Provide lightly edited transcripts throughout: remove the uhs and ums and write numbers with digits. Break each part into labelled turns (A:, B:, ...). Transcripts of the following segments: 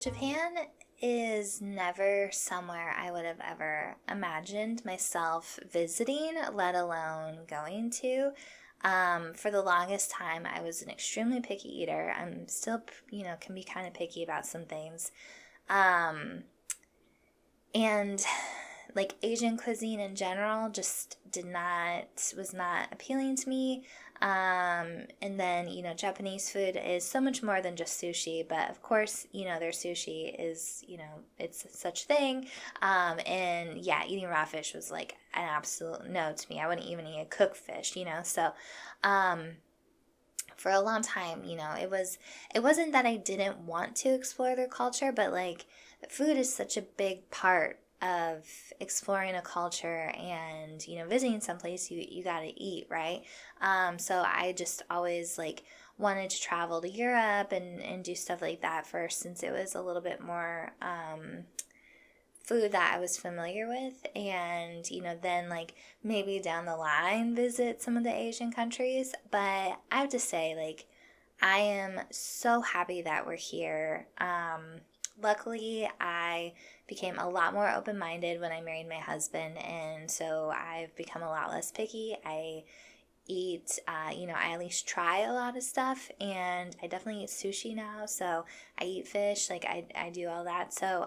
A: Japan is never somewhere I would have ever imagined myself visiting, let alone going to. For the longest time, I was an extremely picky eater. I'm still, can be kind of picky about some things. Um, and like Asian cuisine in general just was not appealing to me. And then, Japanese food is so much more than just sushi, but of course, their sushi is, it's such thing. And yeah, eating raw fish was like an absolute no to me. I wouldn't even eat a cooked fish. So, um, for a long time, it wasn't that I didn't want to explore their culture, but like food is such a big part of exploring a culture and visiting someplace you got to eat, right? So I just always like wanted to travel to Europe and do stuff like that first, since it was a little bit more food that I was familiar with, and then like maybe down the line visit some of the Asian countries. But I have to say, like, I am so happy that we're here. Luckily, I became a lot more open minded when I married my husband, and so I've become a lot less picky. I eat, I at least try a lot of stuff, and I definitely eat sushi now. So I eat fish, like I do all that. So,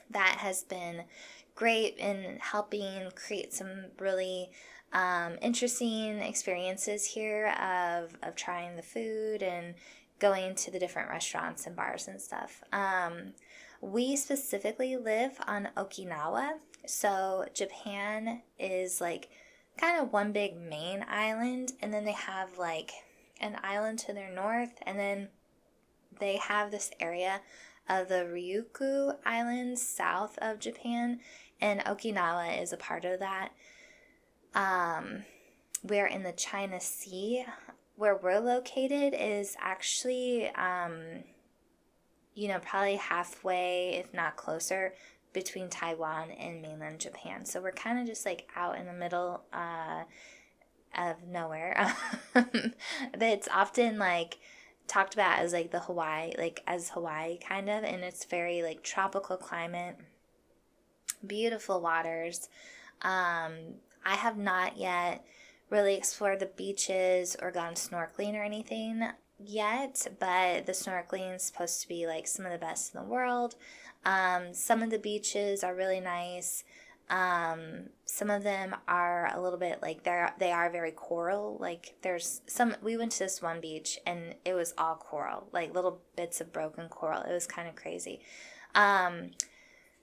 A: that has been great in helping create some really interesting experiences here of trying the food and going to the different restaurants and bars and stuff. We specifically live on Okinawa. So Japan is like kind of one big main island, and then they have like an island to their north, and then they have this area of the Ryukyu Islands south of Japan, and Okinawa is a part of that. Um, we're in the China Sea. Where we're located is actually, probably halfway, if not closer, between Taiwan and mainland Japan. So we're kind of just like out in the middle of nowhere. It's often like talked about as like the Hawaii, like as Hawaii kind of, and it's very like tropical climate, beautiful waters. I have not yet really explored the beaches or gone snorkeling or anything yet, but the snorkeling is supposed to be like some of the best in the world. Some of the beaches are really nice. Some of them are a little bit like they are very coral. Like there's some, we went to this one beach and it was all coral, like little bits of broken coral. It was kind of crazy.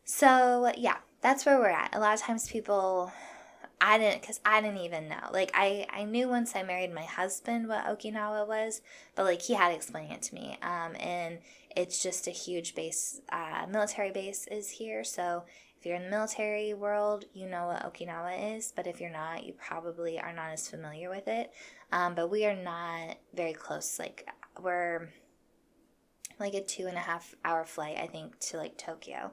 A: So yeah, that's where we're at. A lot of times people, because I didn't even know. Like I knew once I married my husband what Okinawa was, but like he had to explain it to me. And it's just a huge base, military base is here. So if you're in the military world, you know what Okinawa is, but if you're not, you probably are not as familiar with it. But we are not very close. Like we're like a 2.5 hour flight, I think, to like Tokyo,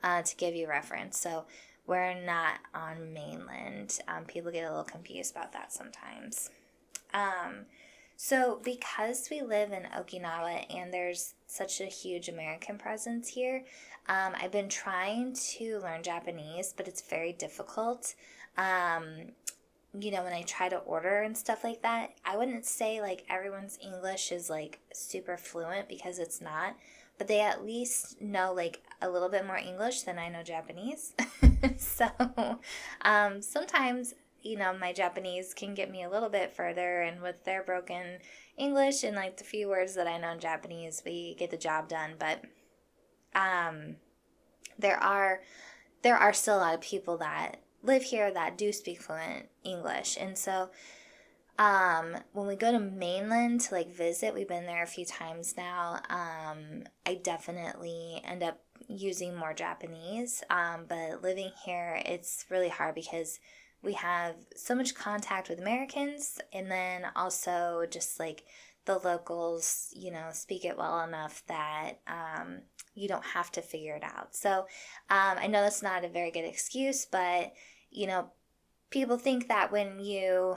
A: to give you reference. So we're not on mainland. People get a little confused about that sometimes. So because we live in Okinawa and there's such a huge American presence here, I've been trying to learn Japanese, but it's very difficult. When I try to order and stuff like that, I wouldn't say like everyone's English is like super fluent, because it's not, but they at least know like a little bit more English than I know Japanese. So sometimes, my Japanese can get me a little bit further, and with their broken English and like the few words that I know in Japanese, we get the job done. But um, there are still a lot of people that live here that do speak fluent English, and so when we go to mainland to like visit, we've been there a few times now. I definitely end up using more Japanese. But living here, it's really hard because we have so much contact with Americans, and then also just like the locals, speak it well enough that you don't have to figure it out. So I know that's not a very good excuse, but people think that when you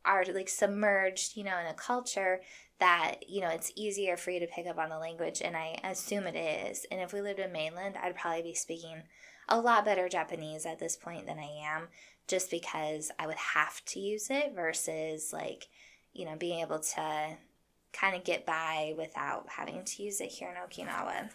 A: are like submerged, in a culture, that, it's easier for you to pick up on the language, and I assume it is. And if we lived in mainland, I'd probably be speaking a lot better Japanese at this point than I am, just because I would have to use it versus like, being able to kind of get by without having to use it here in Okinawa.